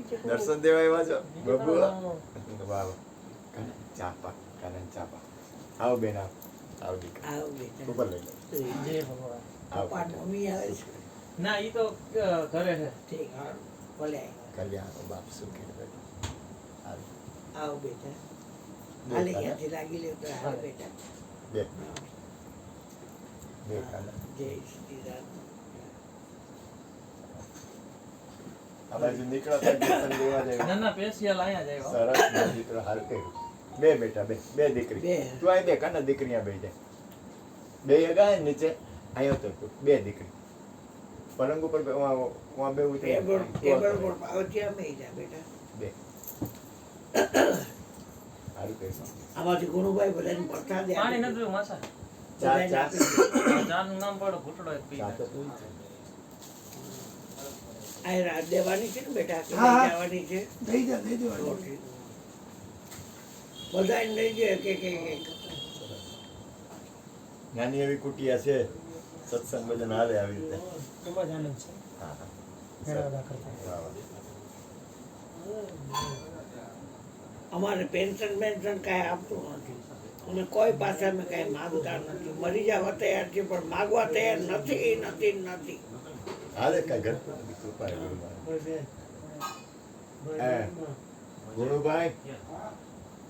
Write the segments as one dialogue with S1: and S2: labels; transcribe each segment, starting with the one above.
S1: દર્શન દેવા આવ્યા છો બાબુ વાહ ચાપા કાનન ચાપા આવો બેન આવો દીકરા
S2: આવો બેટા
S1: ઉપર લઈ લો
S2: જય ભગવાન પપ્પા મમ્મી આવે છે
S3: ના ઈ તો ઘરે છે
S2: ઠીક ભલે
S1: કલ્યાણ બાપ સુખી
S2: આવો બેટા હાલે ક્યાંથી લાગી લે તો હાલ બેટા
S1: બે બે કાનન
S2: જય શ્રી રામ
S1: આ બાજુ નીકળો તો દર્શન દેવા જાય
S3: ના ના પેશિયલ અહીંયા જાય
S1: સરસ ના દીકરો હાલ કર્યું બે બેટા બે બે દીકરી
S2: બે.
S1: તું આ બે કાના દીકરીયા બે જાય બે ગાય નીચે અહીંયા તો બે દીકરી પલંગ ઉપર વहाँ બે ઉતરે
S2: ટેબલ પર પાવતિયા મેં જા બેટા
S1: બે હારું કર્યું
S2: આમાંથી ગુણુભાઈ બધાને પ્રસાદ
S3: પાણી નથી પીવું માસા
S1: ચા ચા
S3: ચાનું નામ પડો ઘૂંટડો એક પી
S1: ચા તો તું છે
S2: આ રાત દેવાની છે ને બેટા કે
S4: હા, હા.
S2: જવાની છે
S4: દઈ દેવાનું
S2: રોટી બધાને લઈ જાય કે
S1: નાની એવી કુટિયા છે સત્સંગ ભજન હાલે આવી રીતે
S4: ખૂબ જ આનંદ છે
S1: હા હા
S4: મેળાવડા કરતા
S1: વાહ વાહ
S2: અમારે પેન્શન કાંઈ આપતું નથી અને કોઈ પાસે અમે કાંઈ માગતા નથી મરી જવા તૈયાર છે પણ માગવા તૈયાર નથી નથી નથી
S1: હાલે કઈ ઘર કૃપા હે ગુરુભાઈ હે ગુરુભાઈ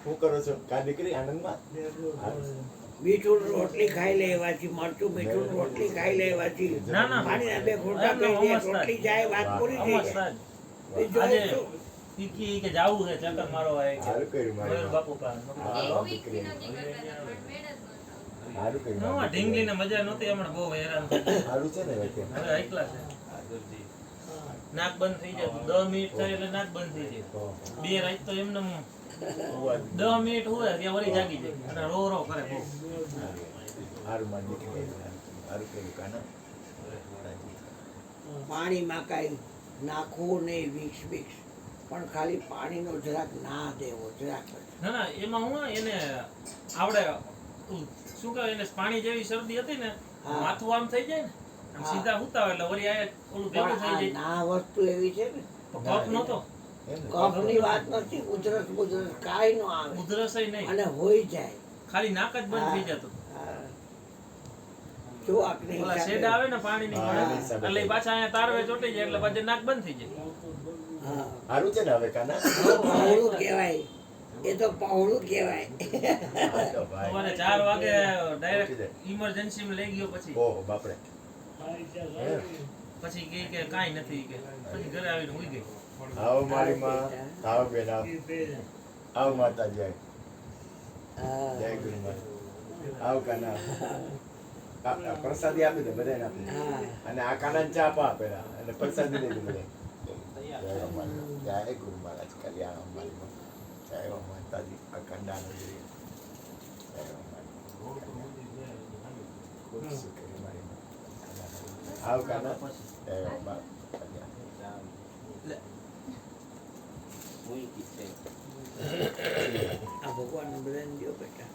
S1: શું કરો છો કા દીકરી આનંદમાં
S2: મીઠું રોટલી ખાઈ લેવાથી મરચું મીઠું રોટલી ખાઈ લેવાથી
S3: ના, ના.
S2: પાણીના બે ઘૂંટા
S3: એમનો
S2: પી જાય,
S3: અમસ્તા જ.
S2: રોટલી જાય વાત પૂરી થઈ
S3: અમસ્તા
S2: જાય
S3: જ.
S2: એ જોઈશું.
S3: ઈ કે જાવું છે ચક્કર મારો આવે કે
S1: હારું કર્યું મારી
S3: મયુર બાપુ પાસે
S1: હાલો દીકરી હારું કર્યું
S3: હું આ ઢીંગલીને મજા નહોતી હમણાં બહુ હેરાન થતી.
S1: હારું છે ને હવે
S3: હવે એકલા છે નાક બંધ થઈ જાય 10 મિનિટ થાય એટલે નાક બંધ થઈ જાય બે રાત તો એમને 10 મિનિટ હોય ત્યાં વળી જાગી જાય અને રો રો કરે બહુ
S1: હારું મારી દીકરી હારું કર્યું કાના
S2: પાણીમાં કાંઈ નાખવું નહીં વિક્સ વિક્સ પણ ખાલી પાણીનો જરાક ના દેવો જરાક જ.
S3: ના ના એમાં હું એને આવડે શું કહેવાય એને પાણી જેવી શરદી હતી ને
S2: હા.
S3: માથું આમ થઈ જાય ને આમ
S2: હા.
S3: સીધા હુતા એટલે વળી આ ઓલું ભેગું
S2: પણ
S3: થઈ
S2: આ
S3: જાય
S2: ના વસ્તુ એવી છે ને
S3: કફ નહોતો
S1: એમ ને
S2: કફની વાત નથી ઉધરસ બુધરસ કાંઈ ન આવે
S3: ઉધરસ નહીં
S2: અને હોઈ જાય
S3: ખાલી નાક જ બંધ થઈ જતું
S2: હા. જો આપણે
S3: ઓલા શેડ આવે ને પાણીની
S1: હા,
S3: ગોળે,
S1: હિસાબે.
S3: એટલે ઈ પાછા અહીંયા તારવે ચોંટી જાય એટલે પાછું નાક બંધ થઈ જાય
S2: હા
S1: હારું છે ને હવે કાના
S2: પહોળું કહેવાય એ તો પહોળું કહેવાય
S1: હા તો ભાઈ
S3: સવારે 4 વાગે
S1: પહોંચી
S3: ડાયરેક્ટ
S1: જાય.
S3: ઇમરજન્સીમાં લઈ ગયો પછી
S1: ઓહો બાપરે
S3: પછી કહે કે કાંઈ નથી કે પછી ઘરે આવીને ઊઈ ગઈ
S1: આવો મારી માં આવો બેન આવો આવો માતાજી
S2: હા.
S1: જય ગુરુ મહારાજ આવો કાના પ્રસાદી આપી દે બધાને આપી દે
S2: હા.
S1: અને આ કાના ચા પા આપેલા અને પ્રસાદી દે બધા જય મહારાજ જય ગુરુ મહારાજ કલ્યાણ અમારી માં જય માતાજી અખંડાનો જય ખૂબ સુખી મારી માં આવો કાના જય મહારાજ
S2: આ ભગવાન બધાને દો બેટા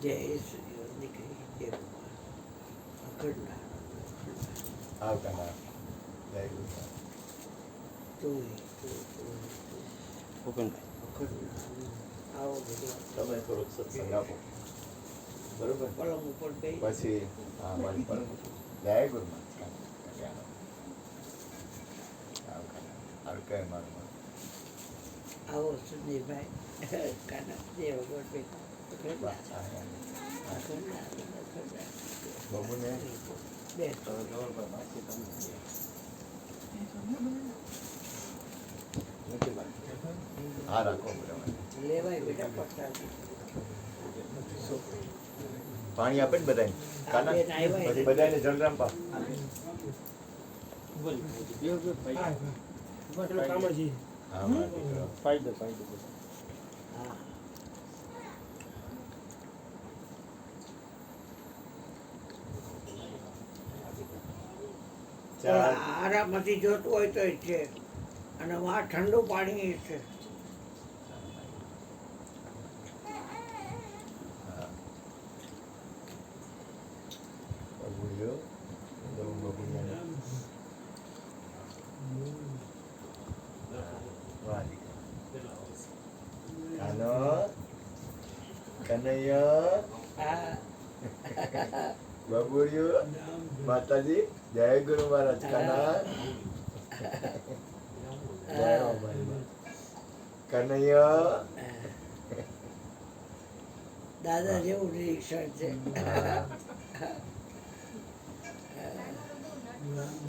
S2: જય શ્રી દીકરી જય ભગવાન અખંડ
S1: આવો કાના જય ગુરુ મહારાજ
S2: તું અખંડ આવો બધું
S1: તમે થોડોક સત્સંગ આપો બરોબર
S2: પલંગ ઉપર બે
S1: પછી હા મારી પર જય ગુરુ મહારાજ કલ્યાણ આવો કાના આવું કહે મારું માં
S2: આવો સુધીરભાઈ કાના જય ભગવાન બેટા અખંડ
S1: બબુને
S2: બે
S1: હા રાખો બરાબર
S2: લેવાય બેટા પકડાવી
S1: પાણી આપે ને બધાને કાના
S2: બેન આવ્યા
S1: પછી બધાને જલરામ પા
S4: પેલો કામજી
S1: હા મારા દીકરો
S3: ફાયદો
S2: હા
S1: ચાર
S2: આરામથી જોતું હોય તો છે અને વાં ઠંડુ પાણી છે
S1: બબુડીઓ બબુડિયાને કનૈયા
S2: હા
S1: બાબુડિયો માતાજી જય ગુરુ મહારાજ કના જય અમારી કનૈયા
S2: દાદા જેવું નિરીક્ષણ છે
S1: હા.